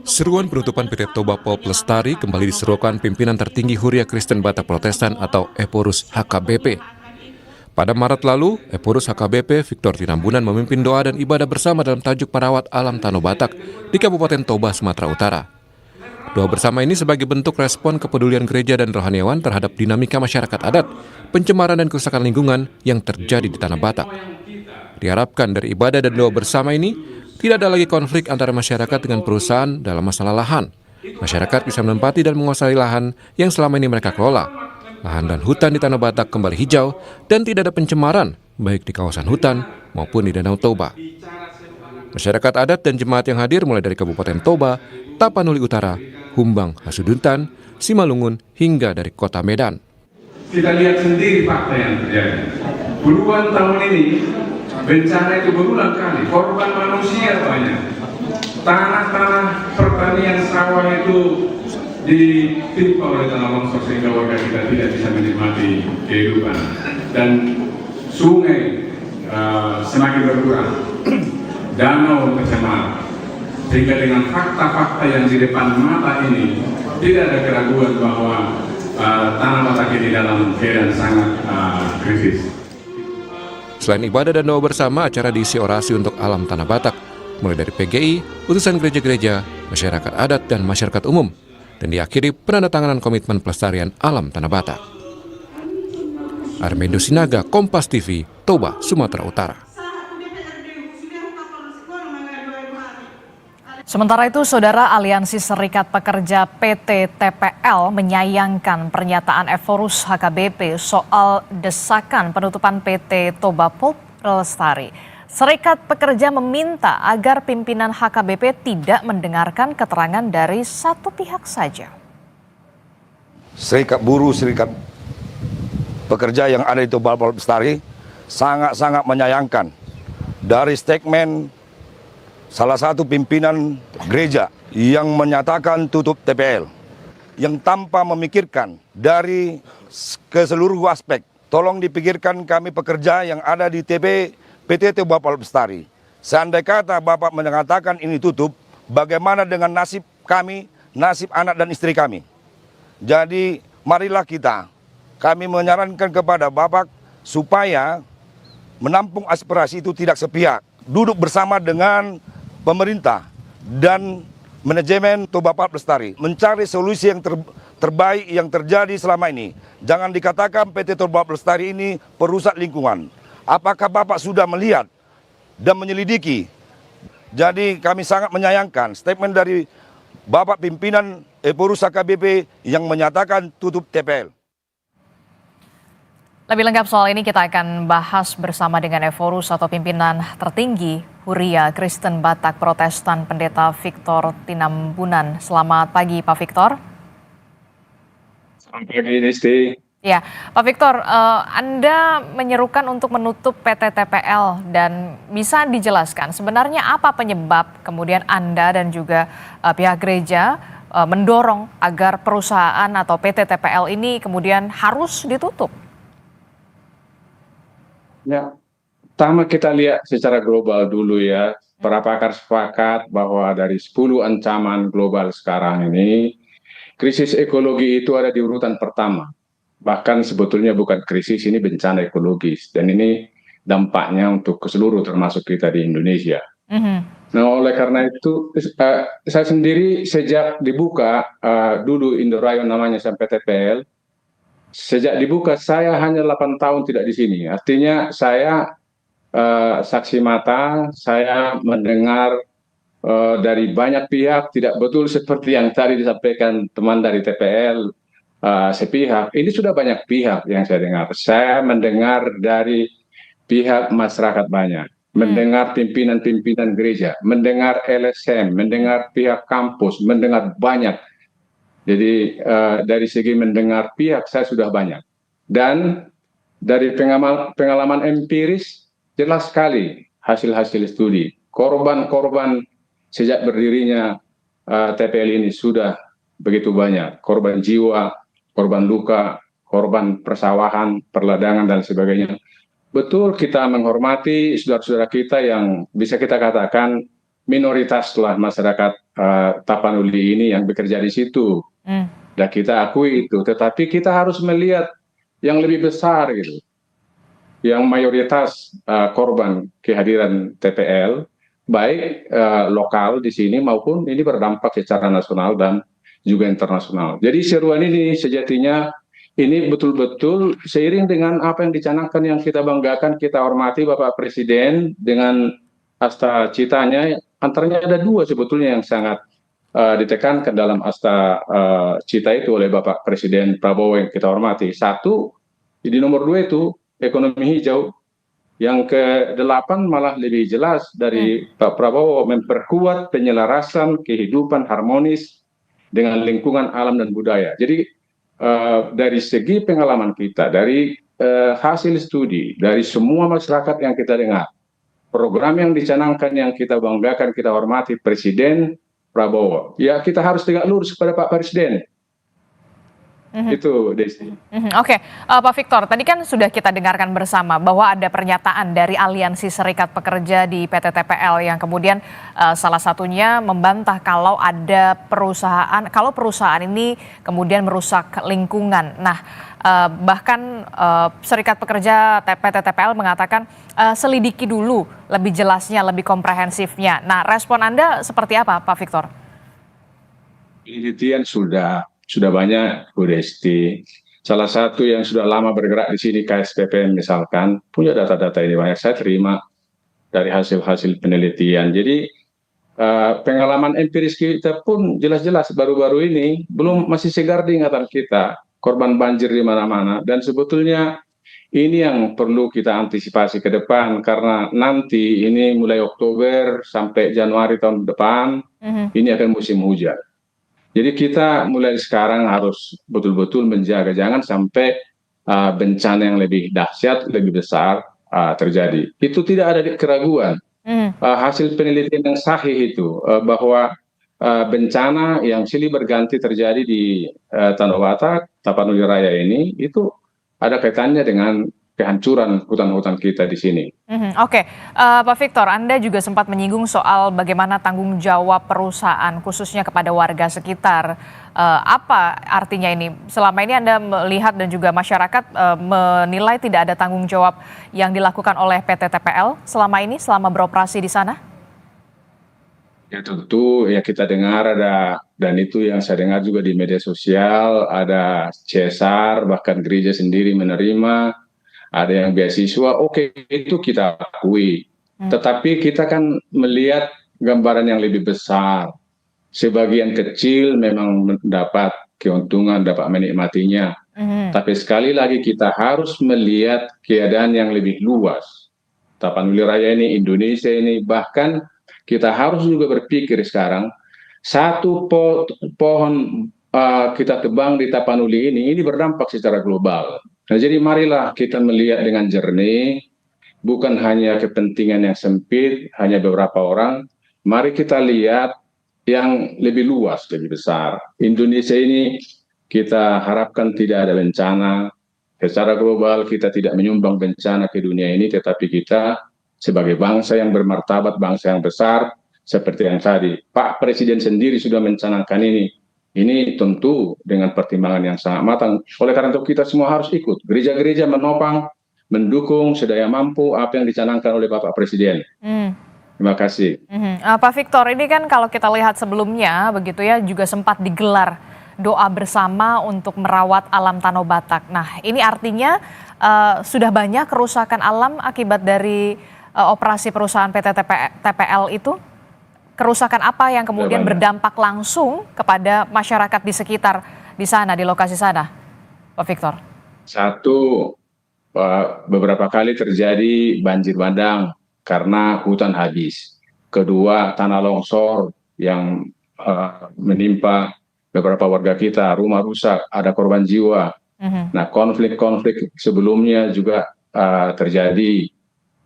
Seruan penutupan PT Toba Pol Lestari kembali diserukan pimpinan tertinggi Huria Kristen Batak Protestan atau Eporus HKBP. Pada Maret lalu, Eporus HKBP Victor Tinambunan memimpin doa dan ibadah bersama dalam tajuk Merawat Alam Tanah Batak di Kabupaten Toba, Sumatera Utara. Doa bersama ini sebagai bentuk respon kepedulian gereja dan rohaniawan terhadap dinamika masyarakat adat, pencemaran dan kerusakan lingkungan yang terjadi di Tanah Batak. Diharapkan dari ibadah dan doa bersama ini, tidak ada lagi konflik antara masyarakat dengan perusahaan dalam masalah lahan. Masyarakat bisa menempati dan menguasai lahan yang selama ini mereka kelola. Lahan dan hutan di Tanah Batak kembali hijau dan tidak ada pencemaran, baik di kawasan hutan maupun di Danau Toba. Masyarakat adat dan jemaat yang hadir mulai dari Kabupaten Toba, Tapanuli Utara, Humbang, Hasuduntan, Simalungun, hingga dari Kota Medan. Kita lihat sendiri fakta yang terjadi. Puluhan tahun ini, bencana itu berulang kali, korban manusia banyak. Tanah-tanah pertanian sawah itu ditimpa oleh tanah longsor sehingga warga kita tidak bisa menikmati kehidupan. Dan sungai semakin berkurang, danau tercemar. Sehingga dengan fakta-fakta yang di depan mata ini, tidak ada keraguan bahwa Tanah Batak ini dalam keadaan sangat krisis. Selain ibadah dan doa bersama, acara diisi orasi untuk alam Tanah Batak, mulai dari PGI, utusan gereja-gereja, masyarakat adat, dan masyarakat umum, dan diakhiri penandatanganan komitmen pelestarian alam Tanah Batak. Armendo Sinaga, Kompas TV, Toba, Sumatera Utara. Sementara itu, Saudara, Aliansi Serikat Pekerja PT TPL menyayangkan pernyataan Eporus HKBP soal desakan penutupan PT Toba Pol Lestari. Serikat Pekerja meminta agar pimpinan HKBP tidak mendengarkan keterangan dari satu pihak saja. Serikat buruh, serikat pekerja yang ada di Toba Pol Lestari sangat-sangat menyayangkan dari statement salah satu pimpinan gereja yang menyatakan tutup TPL, yang tanpa memikirkan dari keseluruh aspek. Tolong dipikirkan kami pekerja yang ada di PT Toba Pol Lestari. Seandai kata Bapak mengatakan ini tutup, bagaimana dengan nasib kami, nasib anak dan istri kami? Jadi marilah kami menyarankan kepada Bapak supaya menampung aspirasi itu tidak sepihak. Duduk bersama dengan pemerintah dan manajemen Toba Pol Lestari mencari solusi yang terbaik yang terjadi selama ini. Jangan dikatakan PT Toba Pol Lestari ini perusak lingkungan. Apakah Bapak sudah melihat dan menyelidiki? Jadi kami sangat menyayangkan statement dari Bapak pimpinan Eporus HKBP yang menyatakan tutup TPL. Lebih lengkap soal ini kita akan bahas bersama dengan Eporus atau pimpinan tertinggi Huria Kristen Batak Protestan Pendeta Victor Tinambunan. Selamat pagi Pak Victor. Selamat pagi Nisti. Ya, Pak Victor, Anda menyerukan untuk menutup PT TPL dan bisa dijelaskan sebenarnya apa penyebab kemudian Anda dan juga pihak gereja mendorong agar perusahaan atau PT TPL ini kemudian harus ditutup? Ya, pertama kita lihat secara global dulu ya. Para pakar sepakat bahwa dari 10 ancaman global sekarang ini, krisis ekologi itu ada di urutan pertama. Bahkan sebetulnya bukan krisis, ini bencana ekologis. Dan ini dampaknya untuk keseluruh termasuk kita di Indonesia. Nah, oleh karena itu, saya sendiri sejak dibuka dulu Indorayon namanya sampai TPL, sejak dibuka saya hanya 8 tahun tidak di sini. Artinya saya saksi mata, saya mendengar dari banyak pihak tidak betul seperti yang tadi disampaikan teman dari TPL sepihak. Ini sudah banyak pihak yang saya dengar. Saya mendengar dari pihak masyarakat banyak, mendengar pimpinan-pimpinan gereja, mendengar LSM, mendengar pihak kampus, mendengar banyak. Jadi dari segi mendengar pihak saya sudah banyak. Dan dari pengalaman empiris jelas sekali hasil-hasil studi. Korban-korban sejak berdirinya TPL ini sudah begitu banyak. Korban jiwa, korban luka, korban persawahan, perladangan dan sebagainya. Betul kita menghormati saudara-saudara kita yang bisa kita katakan minoritas lah masyarakat Tapanuli ini yang bekerja di situ. Dan kita akui itu, tetapi kita harus melihat yang lebih besar gitu. Yang mayoritas korban kehadiran TPL, baik lokal di sini maupun ini berdampak secara nasional dan juga internasional. Jadi seruan ini sejatinya ini betul-betul seiring dengan apa yang dicanangkan, yang kita banggakan, kita hormati Bapak Presiden dengan asta citanya, antaranya ada dua sebetulnya yang sangat ditekankan dalam asta cita itu oleh Bapak Presiden Prabowo yang kita hormati. Satu, di nomor 2 itu ekonomi hijau. Yang ke-8 malah lebih jelas dari Pak Prabowo, memperkuat penyelarasan kehidupan harmonis dengan lingkungan alam dan budaya. Jadi dari segi pengalaman kita, dari hasil studi, dari semua masyarakat yang kita dengar, program yang dicanangkan, yang kita banggakan, kita hormati Presiden Prabowo, ya kita harus tegak lurus kepada Pak Presiden. Itu, Desi. Oke, Pak Victor, tadi kan sudah kita dengarkan bersama bahwa ada pernyataan dari Aliansi Serikat Pekerja di PT TPL yang kemudian salah satunya membantah kalau ada kalau perusahaan ini kemudian merusak lingkungan. Nah, bahkan Serikat Pekerja PT TPL mengatakan selidiki dulu lebih jelasnya, lebih komprehensifnya. Nah, respon Anda seperti apa, Pak Victor? Penelitian sudah banyak, Bu Desti. Salah satu yang sudah lama bergerak di sini, KSPPN misalkan, punya data-data ini banyak. Saya terima dari hasil-hasil penelitian. Jadi pengalaman empiris kita pun jelas-jelas baru-baru ini masih segar di ingatan kita. Korban banjir di mana-mana. Dan sebetulnya ini yang perlu kita antisipasi ke depan, karena nanti ini mulai Oktober sampai Januari tahun depan, ini akan musim hujan. Jadi kita mulai sekarang harus betul-betul menjaga, jangan sampai bencana yang lebih dahsyat, lebih besar terjadi. Itu tidak ada keraguan. Hasil penelitian yang sahih itu bahwa bencana yang silih berganti terjadi di Tanah Batak, Tapanuli Raya ini, itu ada kaitannya dengan kehancuran hutan-hutan kita di sini. Oke, Pak Victor, Anda juga sempat menyinggung soal bagaimana tanggung jawab perusahaan khususnya kepada warga sekitar. Apa artinya ini? Selama ini Anda melihat dan juga masyarakat menilai tidak ada tanggung jawab yang dilakukan oleh PT TPL selama ini, selama beroperasi di sana? Ya tentu ya kita dengar ada, dan itu yang saya dengar juga di media sosial, ada CSR, bahkan gereja sendiri menerima, ada yang beasiswa, oke, itu kita akui. Tetapi kita kan melihat gambaran yang lebih besar. Sebagian kecil memang mendapat keuntungan, dapat menikmatinya. Tapi sekali lagi kita harus melihat keadaan yang lebih luas. Tapanuli Raya ini, Indonesia ini, bahkan kita harus juga berpikir sekarang, satu pohon kita tebang di Tapanuli ini berdampak secara global. Nah, jadi marilah kita melihat dengan jernih, bukan hanya kepentingan yang sempit, hanya beberapa orang. Mari kita lihat yang lebih luas, lebih besar. Indonesia ini kita harapkan tidak ada bencana. Secara global kita tidak menyumbang bencana ke dunia ini, tetapi kita sebagai bangsa yang bermartabat, bangsa yang besar, seperti yang tadi Pak Presiden sendiri sudah mencanangkan ini. Ini tentu dengan pertimbangan yang sangat matang. Oleh karena itu kita semua harus ikut. Gereja-gereja menopang, mendukung sedaya mampu apa yang dicanangkan oleh Bapak Presiden. Terima kasih. Pak Victor, ini kan kalau kita lihat sebelumnya begitu ya, juga sempat digelar doa bersama untuk merawat alam Tanah Batak. Nah, ini artinya sudah banyak kerusakan alam akibat dari operasi perusahaan PT TPL itu? Kerusakan apa yang kemudian berdampak langsung kepada masyarakat di sekitar di sana, di lokasi sana, Pak Victor? Satu, beberapa kali terjadi banjir bandang karena hutan habis. Kedua, tanah longsor yang menimpa beberapa warga kita, rumah rusak, ada korban jiwa. Nah, konflik-konflik sebelumnya juga terjadi.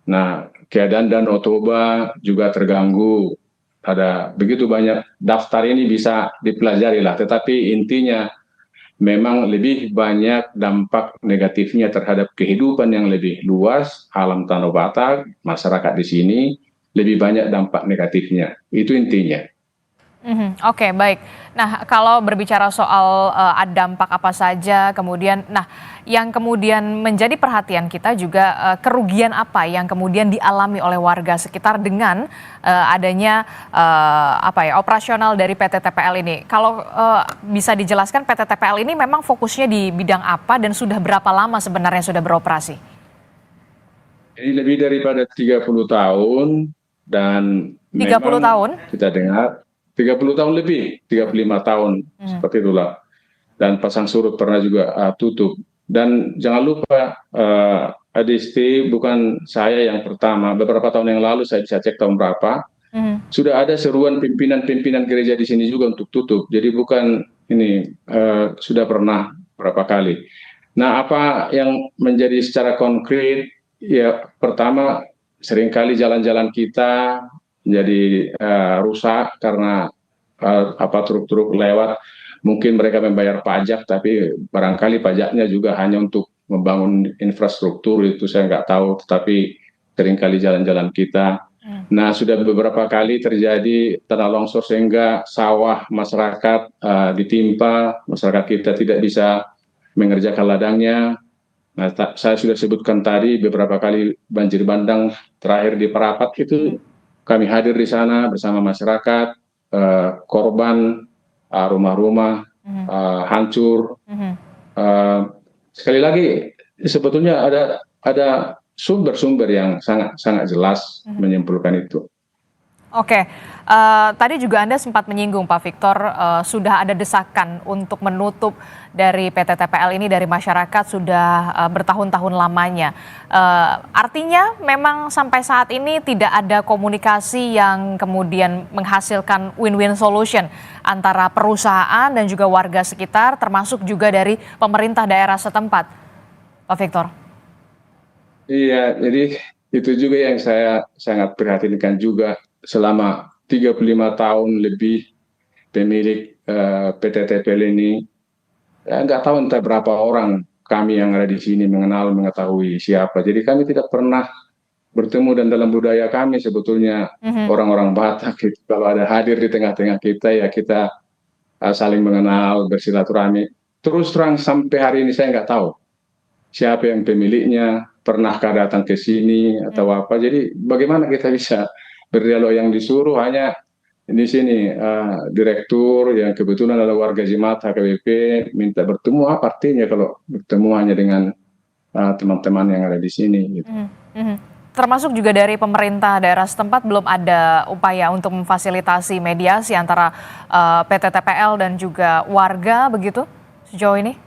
Nah, keadaan Danau Toba juga terganggu. Ada begitu banyak, daftar ini bisa dipelajari lah, tetapi intinya memang lebih banyak dampak negatifnya terhadap kehidupan yang lebih luas, alam Tanah Batak, masyarakat di sini, lebih banyak dampak negatifnya. Itu intinya. Oke, baik. Nah, kalau berbicara soal dampak apa saja, kemudian, nah, yang kemudian menjadi perhatian kita juga kerugian apa yang kemudian dialami oleh warga sekitar dengan adanya operasional dari PT TPL ini. Kalau bisa dijelaskan PT TPL ini memang fokusnya di bidang apa dan sudah berapa lama sebenarnya sudah beroperasi? Ini lebih daripada 30 tahun dan 30 memang tahun? kita dengar 30 tahun lebih, 35 tahun seperti itulah. Dan pasang surut pernah juga tutup. Dan jangan lupa Adisti, bukan saya yang pertama. Beberapa tahun yang lalu, saya bisa cek tahun berapa, sudah ada seruan pimpinan-pimpinan gereja di sini juga untuk tutup. Jadi bukan ini, sudah pernah berapa kali. Nah, apa yang menjadi secara konkret, ya pertama seringkali jalan-jalan kita menjadi rusak karena truk-truk lewat. Mungkin mereka membayar pajak, tapi barangkali pajaknya juga hanya untuk membangun infrastruktur, itu saya nggak tahu, tetapi seringkali jalan-jalan kita. Nah, sudah beberapa kali terjadi tanah longsor sehingga sawah masyarakat ditimpa, masyarakat kita tidak bisa mengerjakan ladangnya. Nah, saya sudah sebutkan tadi beberapa kali banjir bandang terakhir di Parapat itu kami hadir di sana bersama masyarakat, korban rumah-rumah hancur. Sekali lagi sebetulnya ada sumber-sumber yang sangat jelas menyimpulkan itu. Oke, tadi juga Anda sempat menyinggung Pak Victor, sudah ada desakan untuk menutup dari PT TPL ini dari masyarakat sudah bertahun-tahun lamanya. Artinya memang sampai saat ini tidak ada komunikasi yang kemudian menghasilkan win-win solution antara perusahaan dan juga warga sekitar, termasuk juga dari pemerintah daerah setempat, Pak Victor. Iya, jadi itu juga yang saya sangat perhatikan juga. Selama 35 tahun lebih pemilik PT TPL ini, nggak tahu entah berapa orang kami yang ada di sini mengetahui siapa. Jadi kami tidak pernah bertemu, dan dalam budaya kami sebetulnya orang-orang Batak gitu, kalau ada hadir di tengah-tengah kita, ya kita saling mengenal, bersilaturahmi. Terus terang sampai hari ini saya nggak tahu siapa yang pemiliknya, pernahkah datang ke sini atau apa. Jadi bagaimana kita bisa berdialog? Yang disuruh hanya di sini direktur yang kebetulan adalah warga Jemaat HKBP minta bertemu. Apa artinya kalau bertemu hanya dengan teman-teman yang ada di sini gitu. Termasuk juga dari pemerintah daerah setempat belum ada upaya untuk memfasilitasi mediasi antara PT TPL dan juga warga begitu sejauh ini?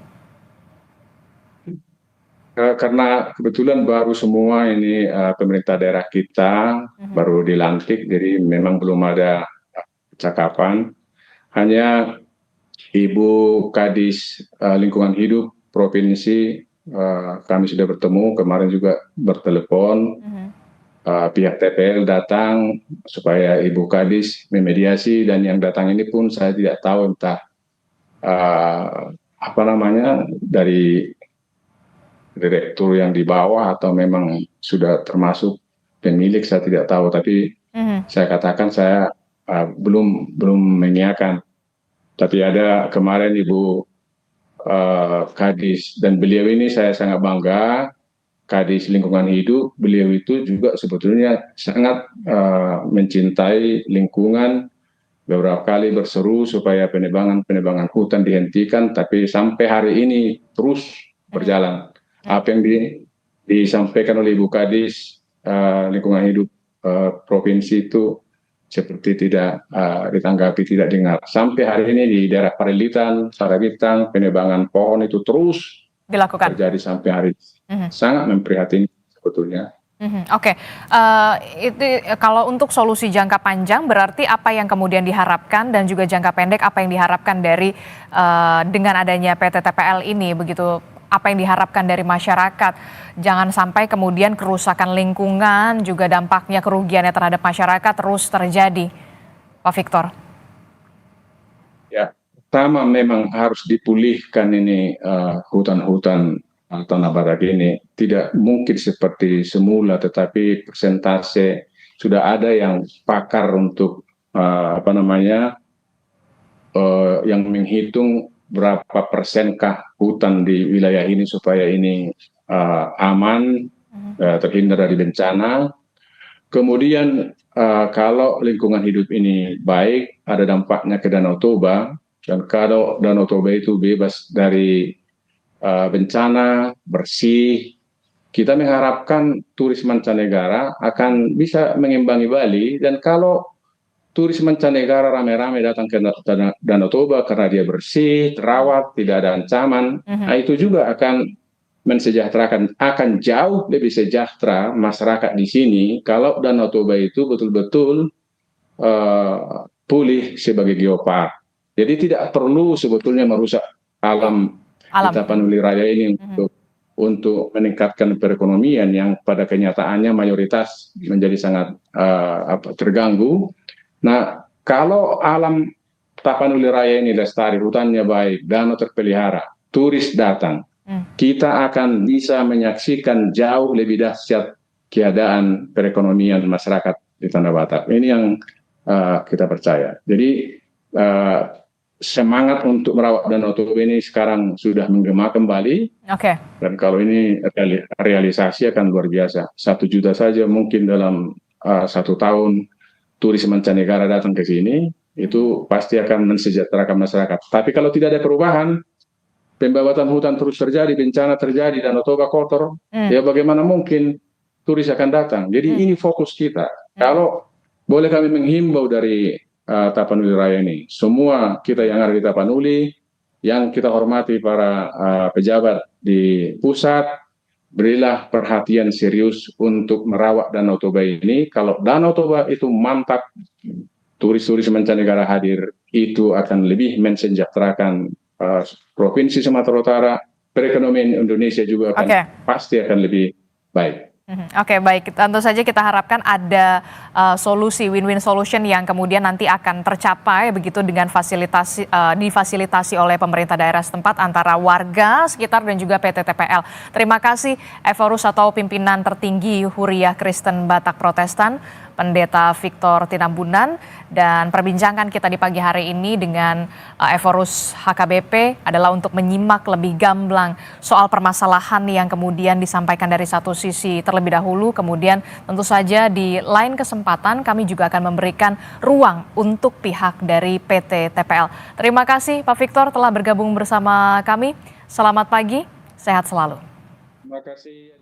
Karena kebetulan baru semua ini pemerintah daerah kita baru dilantik, jadi memang belum ada percakapan. Hanya Ibu Kadis Lingkungan Hidup Provinsi kami sudah bertemu, kemarin juga bertelepon. Pihak TPL datang supaya Ibu Kadis memediasi, dan yang datang ini pun saya tidak tahu entah dari direktur yang di bawah atau memang sudah termasuk pemilik, saya tidak tahu. Tapi saya katakan saya belum mengiyakan. Tapi ada kemarin Ibu Kadis, dan beliau ini saya sangat bangga, Kadis Lingkungan Hidup. Beliau itu juga sebetulnya sangat mencintai lingkungan. Beberapa kali berseru supaya penebangan hutan dihentikan, tapi sampai hari ini terus berjalan. Apa yang disampaikan oleh Ibu Kadis Lingkungan Hidup Provinsi itu seperti tidak ditanggapi, tidak dengar. Sampai hari ini di daerah Parilitan, Saragitang, penebangan pohon itu terus Dilakukan. terjadi sampai hari ini. Sangat memprihatinkan sebetulnya. Oke, itu kalau untuk solusi jangka panjang berarti apa yang kemudian diharapkan, dan juga jangka pendek apa yang diharapkan dari dengan adanya PT TPL ini begitu? Apa yang diharapkan dari masyarakat? Jangan sampai kemudian kerusakan lingkungan juga dampaknya kerugiannya terhadap masyarakat terus terjadi, Pak Victor. Ya, pertama memang harus dipulihkan ini hutan-hutan tanah badak ini. Tidak mungkin seperti semula, tetapi persentase sudah ada yang pakar untuk yang menghitung berapa persenkah hutan di wilayah ini supaya ini aman, terhindar dari bencana. Kemudian kalau lingkungan hidup ini baik, ada dampaknya ke Danau Toba, dan kalau Danau Toba itu bebas dari bencana, bersih, kita mengharapkan turis mancanegara akan bisa mengimbangi Bali. Dan kalau turis mancanegara rame-rame datang ke Danau Toba karena dia bersih, terawat, tidak ada ancaman, itu juga akan mensejahterakan, akan jauh lebih sejahtera masyarakat di sini kalau Danau Toba itu betul-betul pulih sebagai geopark. Jadi tidak perlu sebetulnya merusak alam di Tapanuli Raya ini untuk meningkatkan perekonomian yang pada kenyataannya mayoritas menjadi sangat terganggu. Nah, kalau alam Tapanuli Raya ini lestari, hutannya baik, danau terpelihara, turis datang, kita akan bisa menyaksikan jauh lebih dahsyat keadaan perekonomian masyarakat di Tanah Batak. Ini yang kita percaya. Jadi semangat untuk merawat Danau Toba ini sekarang sudah menggema kembali. Dan kalau ini realisasi akan luar biasa. 1 juta saja mungkin dalam 1 tahun turis mancanegara datang ke sini, itu pasti akan mensejahterakan masyarakat. Tapi kalau tidak ada perubahan, pembabatan hutan terus terjadi, bencana terjadi, Danau Toba kotor, ya bagaimana mungkin turis akan datang? Jadi ini fokus kita. Kalau boleh kami menghimbau dari Tapanuli Raya ini, semua kita yang ada di Tapanuli, yang kita hormati para pejabat di pusat, berilah perhatian serius untuk merawat Danau Toba ini. Kalau Danau Toba itu mantap, turis-turis mancanegara hadir, itu akan lebih mensejahterakan Provinsi Sumatera Utara, perekonomian Indonesia juga akan pasti akan lebih baik. Oke, baik. Tentu saja kita harapkan ada solusi win-win solution yang kemudian nanti akan tercapai begitu dengan difasilitasi oleh pemerintah daerah setempat antara warga sekitar dan juga PT TPL. Terima kasih Eforus atau pimpinan tertinggi Huriah Kristen Batak Protestan, Pendeta Victor Tinambunan, dan perbincangan kita di pagi hari ini dengan Eforus HKBP adalah untuk menyimak lebih gamblang soal permasalahan yang kemudian disampaikan dari satu sisi terlebih dahulu, kemudian tentu saja di lain kesempatan kami juga akan memberikan ruang untuk pihak dari PT TPL. Terima kasih Pak Victor telah bergabung bersama kami. Selamat pagi, sehat selalu. Terima kasih.